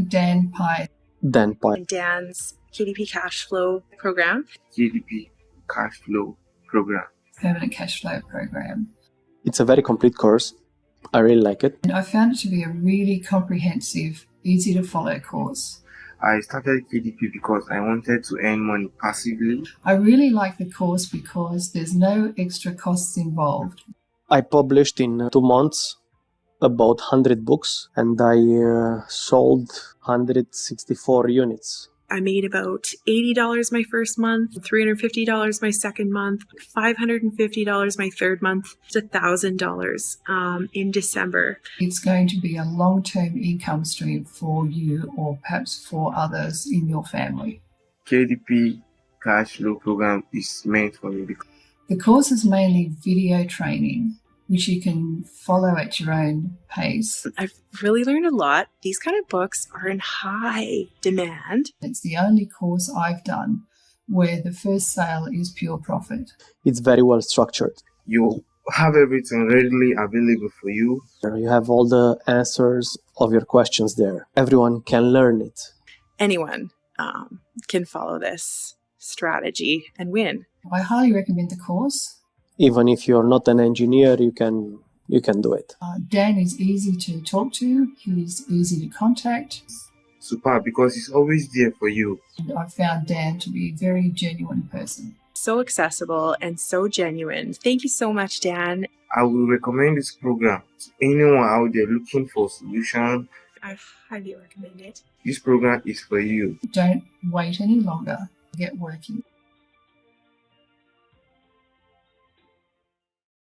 Dan Pye. Dan Pye. And Dan's KDP cash flow program. KDP cash flow program. Permanent cash flow program. It's a very complete course. I really like it. And I found it to be a really comprehensive, easy to follow course. I started KDP because I wanted to earn money passively. I really like the course because there's no extra costs involved. I published in 2 months about 100 books and I sold 164 units. I made about $80 my first month, $350 my second month, $550 my third month, $1,000 in December. It's going to be a long-term income stream for you or perhaps for others in your family. KDP cash flow program is meant for me because the course is mainly video training, which you can follow at your own pace. I've really learned a lot. These kind of books are in high demand. It's the only course I've done where the first sale is pure profit. It's very well structured. you have everything readily available for you. You have all the answers of your questions there. Everyone can learn it. Anyone can follow this strategy and win. I highly recommend the course. Even if you're not an engineer, you can do it. Dan is easy to talk to. He's easy to contact. Super, because he's always there for you. And I've found Dan to be a very genuine person. So accessible and so genuine. Thank you so much, Dan. I will recommend this program to anyone out there looking for a solution. I highly recommend it. This program is for you. Don't wait any longer. Get working.